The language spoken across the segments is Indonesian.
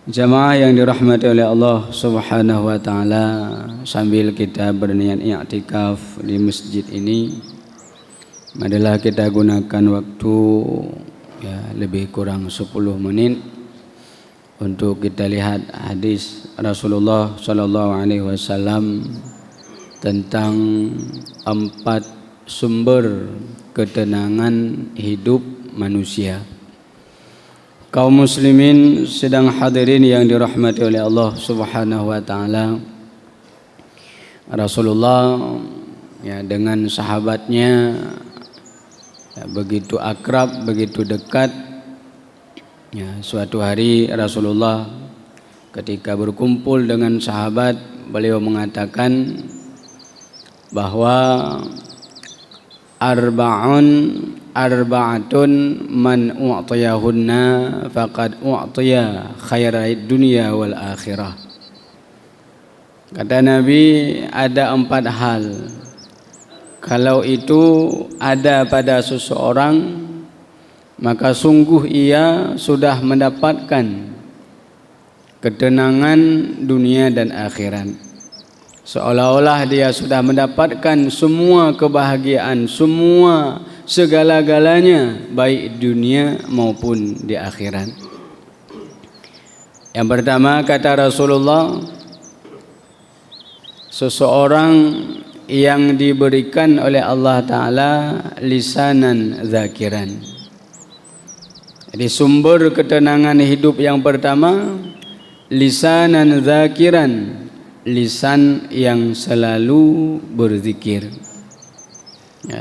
Jamaah yang dirahmati oleh Allah Subhanahu wa taala, sambil kita berniat i'tikaf di masjid ini, marilah kita gunakan waktu lebih kurang 10 menit untuk kita lihat hadis Rasulullah sallallahu alaihi wasallam tentang 4 sumber ketenangan hidup manusia. Kaum muslimin sedang hadirin yang dirahmati oleh Allah Subhanahu wa taala, Rasulullah dengan sahabatnya begitu akrab, begitu dekat. Suatu hari Rasulullah ketika berkumpul dengan sahabat, beliau mengatakan bahwa arba'atun man u'tiyahunna faqad u'tiya khairai dunya wal akhirah. Kata Nabi, ada 4 hal, kalau itu ada pada seseorang, maka sungguh ia sudah mendapatkan ketenangan dunia dan akhirat. Seolah-olah dia sudah mendapatkan semua kebahagiaan, semua segala-galanya, baik dunia maupun di akhirat. Yang pertama, kata Rasulullah, seseorang yang diberikan oleh Allah Ta'ala lisanan zakiran. Jadi sumber ketenangan hidup yang pertama, lisanan zakiran, lisan yang selalu berzikir.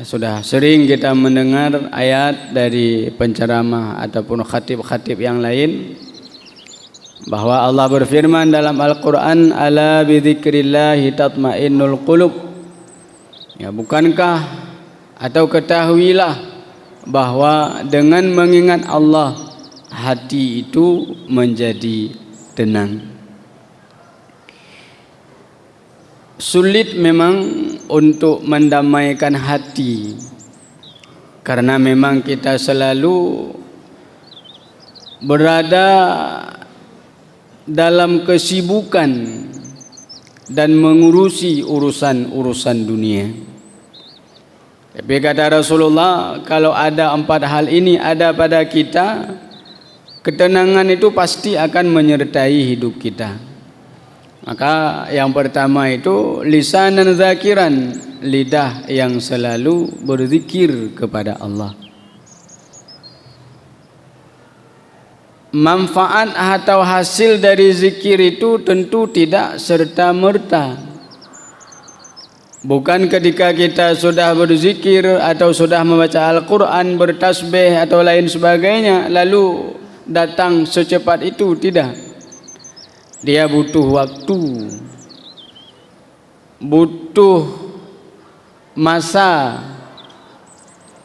Sudah sering kita mendengar ayat dari penceramah ataupun khatib-khatib yang lain bahwa Allah berfirman dalam Al-Quran, ala bidzikrillahi tatmainnul qulub. Bukankah atau ketahuilah bahwa dengan mengingat Allah, hati itu menjadi tenang. Sulit memang untuk mendamaikan hati, karena memang kita selalu berada dalam kesibukan dan mengurusi urusan-urusan dunia. Tapi kata Rasulullah, kalau ada 4 hal ini ada pada kita, ketenangan itu pasti akan menyertai hidup kita. Maka yang pertama itu lisanan zakiran, lidah yang selalu berzikir kepada Allah. Manfaat atau hasil dari zikir itu tentu tidak serta-merta. Bukan ketika kita sudah berzikir atau sudah membaca Al-Quran, bertasbih atau lain sebagainya, lalu datang secepat itu, tidak. Dia butuh waktu, butuh masa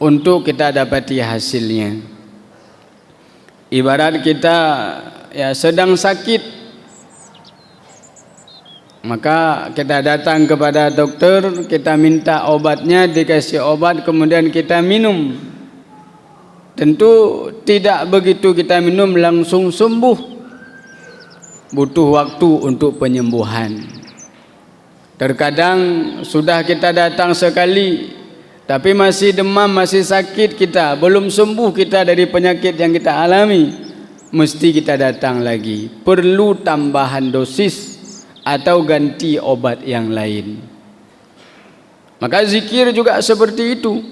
untuk kita dapati hasilnya. Ibarat kita sedang sakit, maka kita datang kepada dokter, kita minta obatnya, dikasih obat, kemudian kita minum. Tentu tidak begitu kita minum langsung sembuh. Butuh waktu untuk penyembuhan. Terkadang sudah kita datang sekali, tapi masih demam, masih sakit kita, belum sembuh kita dari penyakit yang kita alami, mesti kita datang lagi. Perlu tambahan dosis atau ganti obat yang lain. Maka zikir juga seperti itu.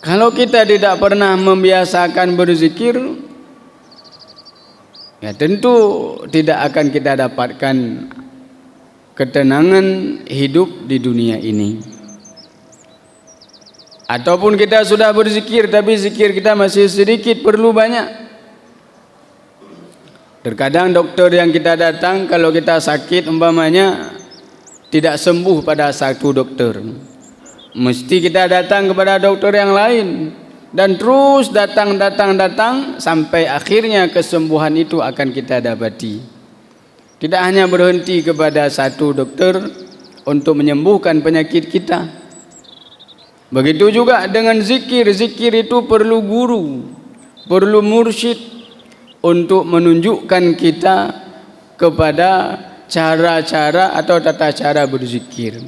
Kalau kita tidak pernah membiasakan berzikir, tentu tidak akan kita dapatkan ketenangan hidup di dunia ini. Ataupun kita sudah berzikir, tapi zikir kita masih sedikit, perlu banyak. Terkadang dokter yang kita datang, kalau kita sakit umpamanya tidak sembuh pada satu dokter, mesti kita datang kepada dokter yang lain. Dan terus datang sampai akhirnya kesembuhan itu akan kita dapati. Tidak hanya berhenti kepada satu dokter untuk menyembuhkan penyakit kita. Begitu juga dengan zikir. Zikir itu perlu guru, perlu mursyid, untuk menunjukkan kita kepada cara-cara atau tata cara berzikir.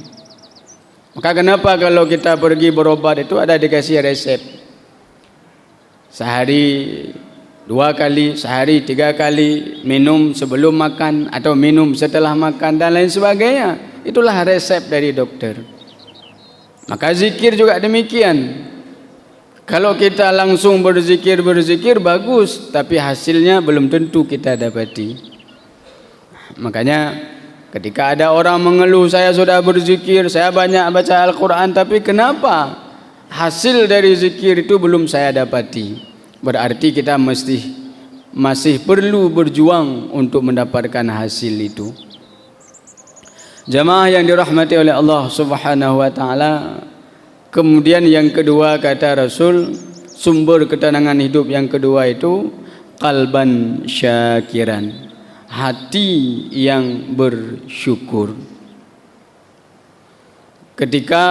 Maka kenapa kalau kita pergi berobat itu ada dikasih resep, sehari 2 kali, sehari 3 kali, minum sebelum makan atau minum setelah makan dan lain sebagainya. Itulah resep dari dokter. Maka zikir juga demikian. Kalau kita langsung berzikir bagus, tapi hasilnya belum tentu kita dapati. Makanya ketika ada orang mengeluh, saya sudah berzikir, saya banyak baca Al-Quran, tapi kenapa hasil dari zikir itu belum saya dapati? Berarti kita masih perlu berjuang untuk mendapatkan hasil itu. Jamaah yang dirahmati oleh Allah Subhanahu wa taala, kemudian yang kedua kata Rasul, sumber ketenangan hidup yang kedua itu qalban syakiran, hati yang bersyukur. Ketika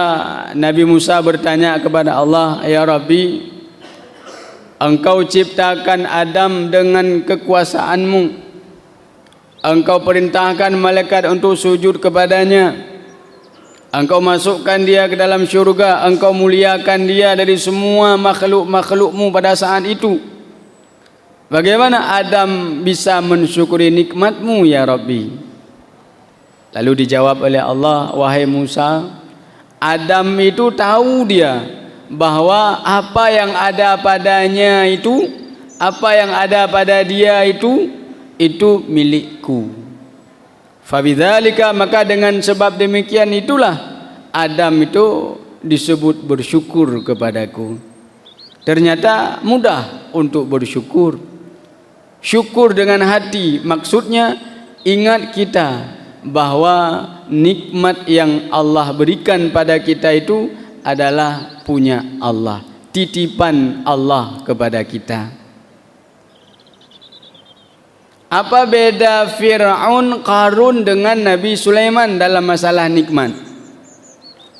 Nabi Musa bertanya kepada Allah, ya Rabbi, Engkau ciptakan Adam dengan kekuasaanmu, Engkau perintahkan malaikat untuk sujud kepadanya, Engkau masukkan dia ke dalam syurga, Engkau muliakan dia dari semua makhluk-makhlukmu pada saat itu. Bagaimana Adam bisa mensyukuri nikmatmu ya Rabbi? Lalu dijawab oleh Allah, wahai Musa, Adam itu tahu dia bahwa apa yang ada padanya itu, apa yang ada pada dia itu milikku. Fabidzalika, maka dengan sebab demikian itulah Adam itu disebut bersyukur kepadaku. Ternyata mudah untuk bersyukur. Syukur dengan hati, maksudnya ingat kita bahwa nikmat yang Allah berikan pada kita itu adalah punya Allah, titipan Allah kepada kita. Apa beda Fir'aun Qarun dengan Nabi Sulaiman dalam masalah nikmat?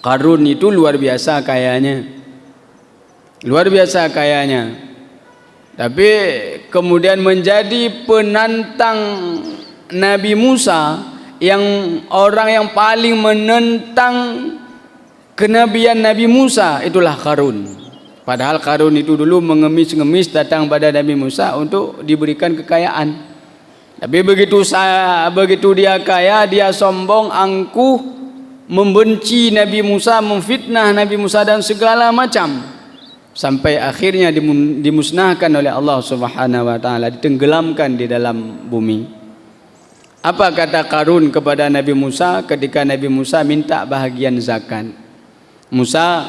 Qarun itu luar biasa kayanya, luar biasa kayanya, tapi kemudian menjadi penantang Nabi Musa, yang orang yang paling menentang kenabian Nabi Musa itulah Qarun. Padahal Qarun itu dulu mengemis-ngemis datang pada Nabi Musa untuk diberikan kekayaan. Tapi begitu dia kaya, dia sombong, angkuh, membenci Nabi Musa, memfitnah Nabi Musa dan segala macam, sampai akhirnya dimusnahkan oleh Allah Subhanahu wa taala, ditenggelamkan di dalam bumi. Apa kata Qarun kepada Nabi Musa ketika Nabi Musa minta bahagian zakat? Musa,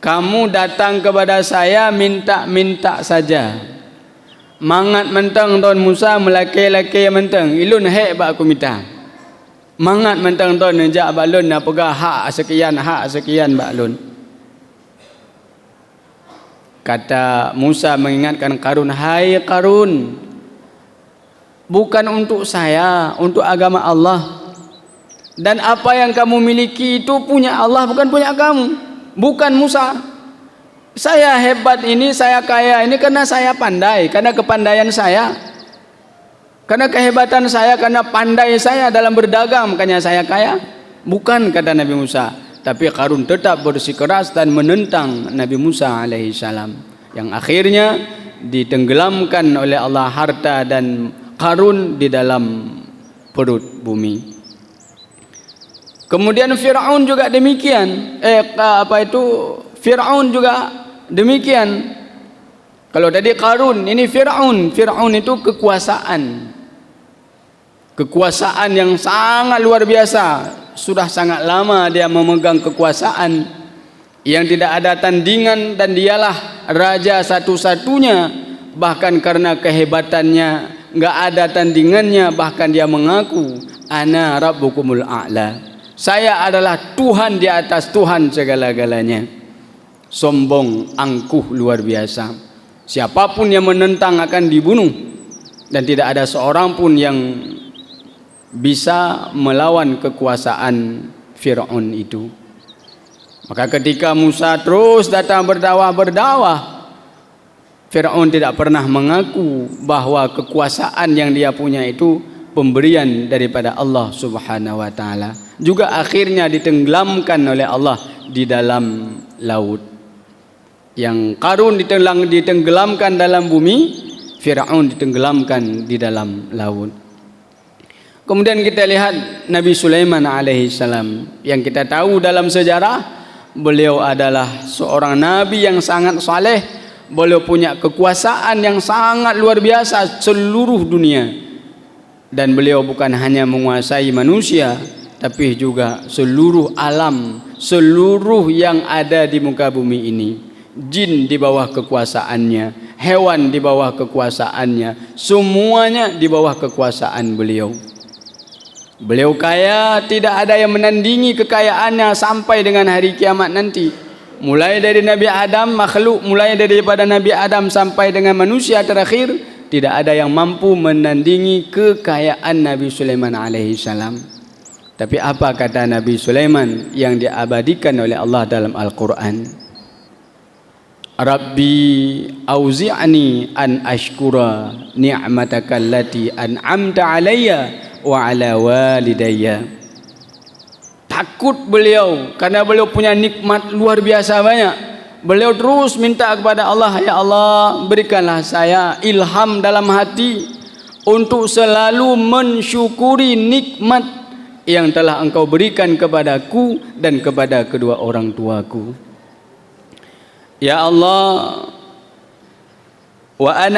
kamu datang kepada saya minta-minta saja. Mangat mentang Tuan Musa, melaki-laki mentang ilun hek bak aku minta. Mangat mentang Tuan nejak bak lun nak pegah hak sekian bak lun. Kata Musa mengingatkan Qarun, hai Qarun, bukan untuk saya, untuk agama Allah. Dan apa yang kamu miliki itu punya Allah, bukan punya kamu, bukan Musa. Saya hebat ini, saya kaya ini karena saya pandai, karena kepandaian saya, karena kehebatan saya, karena pandai saya dalam berdagang, makanya saya kaya. Bukan, kata Nabi Musa. Tapi Qarun tetap bersikeras dan menentang Nabi Musa alaihissalam, yang akhirnya ditenggelamkan oleh Allah harta dan Qarun di dalam perut bumi. Kemudian Fir'aun juga demikian. Fir'aun juga demikian. Kalau tadi Qarun, ini Fir'aun. Fir'aun itu kekuasaan yang sangat luar biasa. Sudah sangat lama dia memegang kekuasaan yang tidak ada tandingan, dan dialah raja satu-satunya. Bahkan karena kehebatannya enggak ada tandingannya, bahkan dia mengaku ana rabbukumul a'la, saya adalah Tuhan di atas Tuhan segala-galanya. Sombong, angkuh luar biasa. Siapapun yang menentang akan dibunuh, dan tidak ada seorang pun yang bisa melawan kekuasaan Fir'aun itu. Maka ketika Musa terus datang berdakwah, Firaun tidak pernah mengaku bahwa kekuasaan yang dia punya itu pemberian daripada Allah Subhanahu wa taala. Juga akhirnya ditenggelamkan oleh Allah di dalam laut. Yang Qarun ditenggelamkan dalam bumi, Firaun ditenggelamkan di dalam laut. Kemudian kita lihat Nabi Sulaiman alaihissalam, yang kita tahu dalam sejarah beliau adalah seorang nabi yang sangat saleh. Beliau punya kekuasaan yang sangat luar biasa seluruh dunia, dan beliau bukan hanya menguasai manusia tapi juga seluruh alam, seluruh yang ada di muka bumi ini. Jin di bawah kekuasaannya, hewan di bawah kekuasaannya, semuanya di bawah kekuasaan beliau. Beliau kaya, tidak ada yang menandingi kekayaannya sampai dengan hari kiamat nanti. Mulai dari Nabi Adam, makhluk mulai daripada Nabi Adam sampai dengan manusia terakhir, tidak ada yang mampu menandingi kekayaan Nabi Sulaiman alaihissalam. Tapi apa kata Nabi Sulaiman yang diabadikan oleh Allah dalam Al-Quran? Rabbi auzi'ni an ashkura ni'mataka allati an'amta alayya wa ala walidayya. Takut beliau karena beliau punya nikmat luar biasa banyak. Beliau terus minta kepada Allah, ya Allah, berikanlah saya ilham dalam hati untuk selalu mensyukuri nikmat yang telah Engkau berikan kepadaku dan kepada kedua orang tuaku. Ya Allah, wa an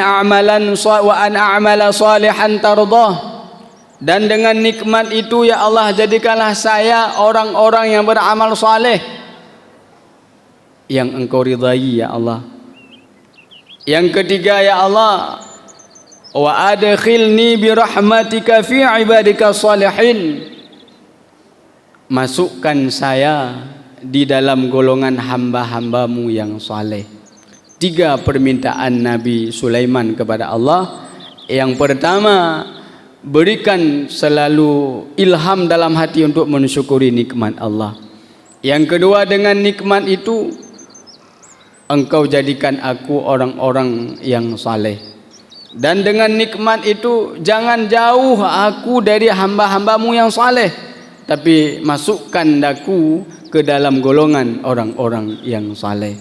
a'mala salihan tardah. Dan dengan nikmat itu ya Allah, jadikanlah saya orang-orang yang beramal saleh yang Engkau ridai ya Allah. Yang ketiga ya Allah, wa adkhilni bi rahmatika fi ibadika salihin. Masukkan saya di dalam golongan hamba-hambamu yang saleh. 3 permintaan Nabi Sulaiman kepada Allah. Yang pertama, berikan selalu ilham dalam hati untuk mensyukuri nikmat Allah. Yang kedua, dengan nikmat itu Engkau jadikan aku orang-orang yang saleh. Dan dengan nikmat itu jangan jauh aku dari hamba-hambamu yang saleh, tapi masukkan aku ke dalam golongan orang-orang yang saleh.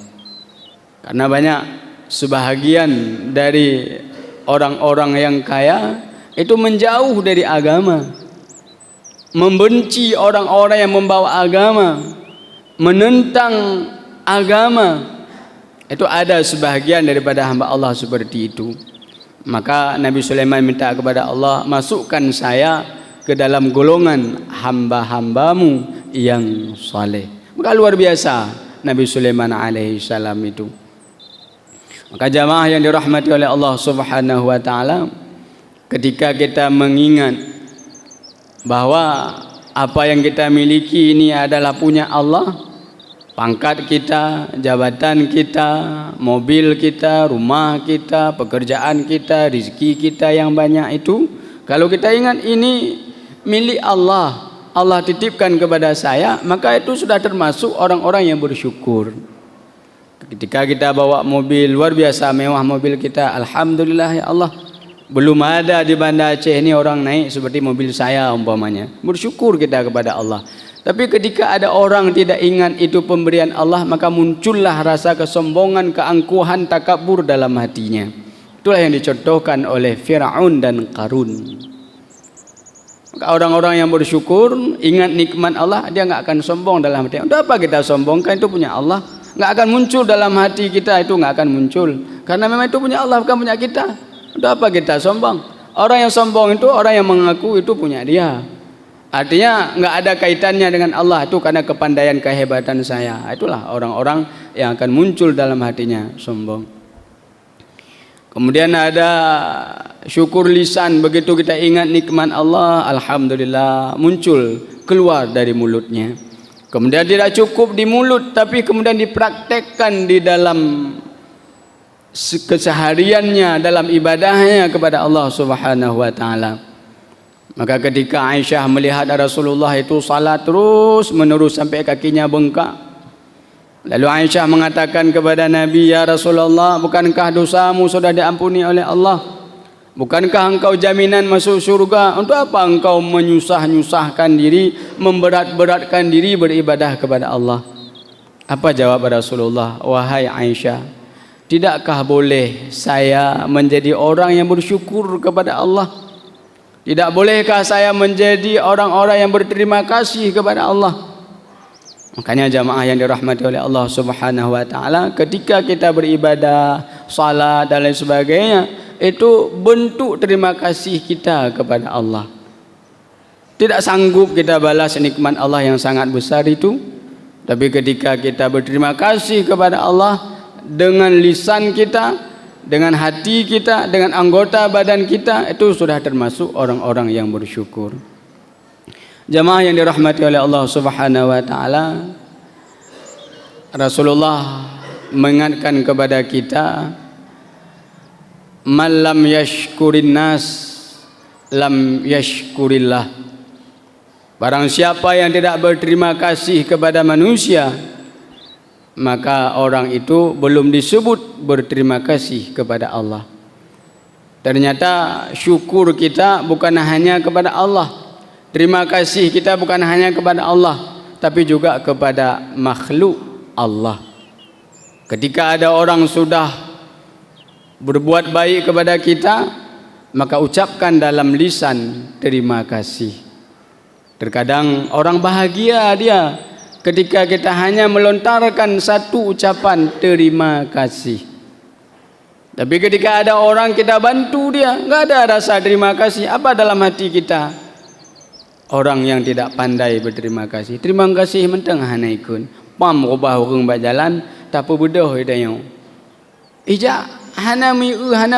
Karena banyak sebahagian dari orang-orang yang kaya itu menjauh dari agama, membenci orang-orang yang membawa agama, menentang agama. Itu ada sebahagian daripada hamba Allah seperti itu. Maka Nabi Sulaiman minta kepada Allah, masukkan saya ke dalam golongan hamba-hambamu yang saleh. Maka luar biasa Nabi Sulaiman alaihissalam itu. Maka jamaah yang dirahmati oleh Allah Subhanahu wa taala, ketika kita mengingat bahwa apa yang kita miliki ini adalah punya Allah, pangkat kita, jabatan kita, mobil kita, rumah kita, pekerjaan kita, rezeki kita yang banyak itu, kalau kita ingat ini milik Allah, Allah titipkan kepada saya, maka itu sudah termasuk orang-orang yang bersyukur. Ketika kita bawa mobil luar biasa mewah, mobil kita, alhamdulillah ya Allah, belum ada di Banda Aceh ini orang naik seperti mobil saya umpamanya. Bersyukur kita kepada Allah. Tapi ketika ada orang tidak ingat itu pemberian Allah, maka muncullah rasa kesombongan, keangkuhan, takabur dalam hatinya. Itulah yang dicontohkan oleh Firaun dan Qarun. Maka orang-orang yang bersyukur, ingat nikmat Allah, dia enggak akan sombong dalam hati. Untuk apa kita sombong? Kan itu punya Allah. Enggak akan muncul dalam hati kita, itu enggak akan muncul. Karena memang itu punya Allah, bukan punya kita. Untuk apa kita sombong? Orang yang sombong itu orang yang mengaku itu punya dia. Artinya enggak ada kaitannya dengan Allah, itu karena kepandaian, kehebatan saya. Itulah orang-orang yang akan muncul dalam hatinya sombong. Kemudian ada syukur lisan, begitu kita ingat nikmat Allah, alhamdulillah, muncul keluar dari mulutnya. Kemudian tidak cukup di mulut, tapi kemudian dipraktekkan di dalam kesehariannya, dalam ibadahnya kepada Allah Subhanahu wa taala. Maka ketika Aisyah melihat Rasulullah itu salat terus menerus sampai kakinya bengkak, Lalu Aisyah mengatakan kepada Nabi, "Ya Rasulullah, bukankah dosamu sudah diampuni oleh Allah? Bukankah engkau jaminan masuk surga? Untuk apa engkau menyusah-nyusahkan diri, memberat-beratkan diri beribadah kepada Allah?" Apa jawab Rasulullah? "Wahai Aisyah, tidakkah boleh saya menjadi orang yang bersyukur kepada Allah? Tidak bolehkah saya menjadi orang-orang yang berterima kasih kepada Allah?" Makanya jamaah yang dirahmati oleh Allah Subhanahu wa taala, ketika kita beribadah, salat dan lain sebagainya, itu bentuk terima kasih kita kepada Allah. Tidak sanggup kita balas nikmat Allah yang sangat besar itu, tapi ketika kita berterima kasih kepada Allah dengan lisan kita, dengan hati kita, dengan anggota badan kita, itu sudah termasuk orang-orang yang bersyukur. Jamaah yang dirahmati oleh Allah Subhanahu wa taala, Rasulullah mengingatkan kepada kita, "Man lam yashkurin nas lam yashkurillah." Barang siapa yang tidak berterima kasih kepada manusia, maka orang itu belum disebut berterima kasih kepada Allah. Ternyata syukur kita bukan hanya kepada Allah, terima kasih kita bukan hanya kepada Allah, tapi juga kepada makhluk Allah. Ketika ada orang sudah berbuat baik kepada kita, maka ucapkan dalam lisan terima kasih. Terkadang orang bahagia dia ketika kita hanya melontarkan satu ucapan terima kasih. Tapi ketika ada orang kita bantu dia, enggak ada rasa terima kasih. Apa dalam hati kita? Orang yang tidak pandai berterima kasih. Terima kasih menteng hana ikun. Pam robah orang berjalan, tak apa bedah dia. Ija hana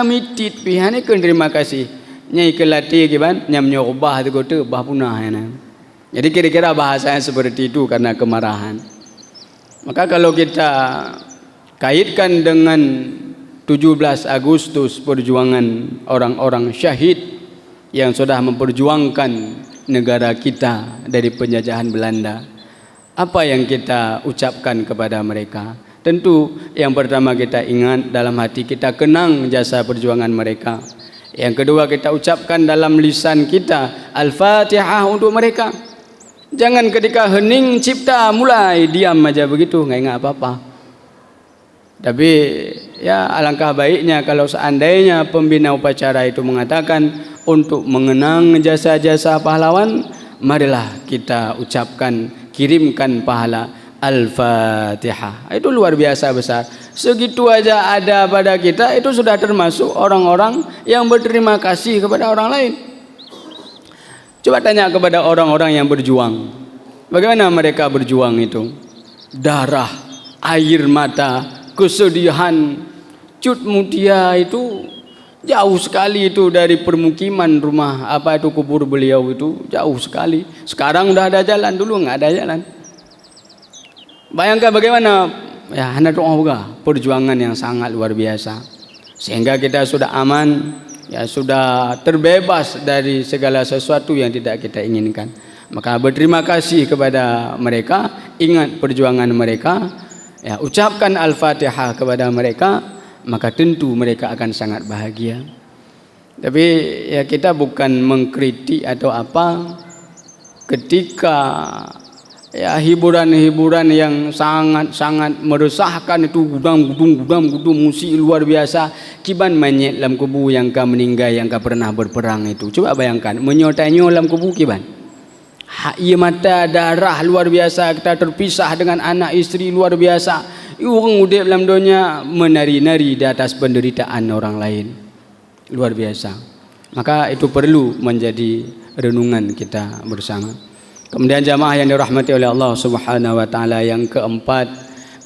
mitit pi hana ikun terima kasih. Nyai kelati kiban nyam nyorobah tu gote bah punah hana. Jadi kira-kira bahasanya seperti itu karena kemarahan. Maka kalau kita kaitkan dengan 17 Agustus perjuangan orang-orang syahid yang sudah memperjuangkan negara kita dari penjajahan Belanda, apa yang kita ucapkan kepada mereka? Tentu yang pertama kita ingat, dalam hati kita kenang jasa perjuangan mereka. Yang kedua kita ucapkan dalam lisan kita Al-Fatihah untuk mereka. Jangan ketika hening cipta mulai diam aja begitu, nggak ingat apa-apa. Tapi ya alangkah baiknya kalau seandainya pembina upacara itu mengatakan untuk mengenang jasa-jasa pahlawan, marilah kita ucapkan, kirimkan pahala Al-Fatihah. Itu luar biasa besar. Segitu aja ada pada kita, itu sudah termasuk orang-orang yang berterima kasih kepada orang lain. Coba tanya kepada orang-orang yang berjuang, bagaimana mereka berjuang itu? Darah, air mata, kesedihan. Cut Mutia itu jauh sekali itu dari permukiman rumah kubur beliau itu jauh sekali. Sekarang udah ada jalan, dulu nggak ada jalan. Bayangkan bagaimana ya, hana doa juga perjuangan yang sangat luar biasa, sehingga kita sudah aman, ya sudah terbebas dari segala sesuatu yang tidak kita inginkan. Maka berterima kasih kepada mereka, ingat perjuangan mereka, ya ucapkan Al-Fatihah kepada mereka, maka tentu mereka akan sangat bahagia. Tapi ya kita bukan mengkritik atau apa ketika ya hiburan-hiburan yang sangat meresahkan itu, gudang musik luar biasa, kiban manyet dalam kubu yang ka meninggal, yang ka pernah berperang itu. Coba bayangkan menyotanyo dalam kubu kiban, ia mata darah luar biasa, kita terpisah dengan anak istri luar biasa. Orang udip dalam dunia menari-nari di atas penderitaan orang lain, luar biasa. Maka itu perlu menjadi renungan kita bersama. Kemudian jamaah yang dirahmati oleh Allah Subhanahu wa taala, yang keempat,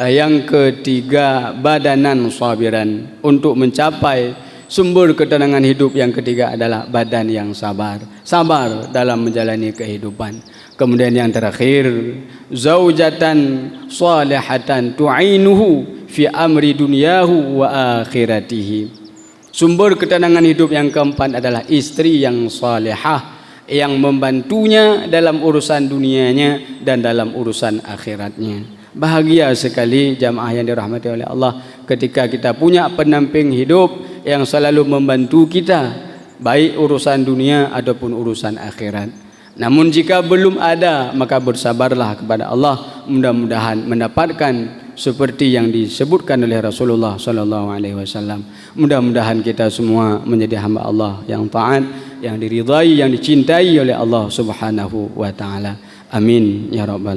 yang ketiga, badanan sabiran, untuk mencapai sumber ketenangan hidup. Yang ketiga adalah badan yang sabar, sabar dalam menjalani kehidupan. Kemudian yang terakhir, zaujatan salihatan tu'inuhu fi amri dunyahu wa akhiratihi. Sumber ketenangan hidup yang keempat adalah istri yang salihah, yang membantunya dalam urusan dunianya dan dalam urusan akhiratnya. Bahagia sekali jamaah yang dirahmati oleh Allah ketika kita punya pendamping hidup yang selalu membantu kita, baik urusan dunia ataupun urusan akhirat. Namun jika belum ada, maka bersabarlah kepada Allah, mudah-mudahan mendapatkan seperti yang disebutkan oleh Rasulullah sallallahu alaihi wasallam. Mudah-mudahan kita semua menjadi hamba Allah yang taat, yang diridai, yang dicintai oleh Allah Subhanahu wa taala. Amin ya rabbal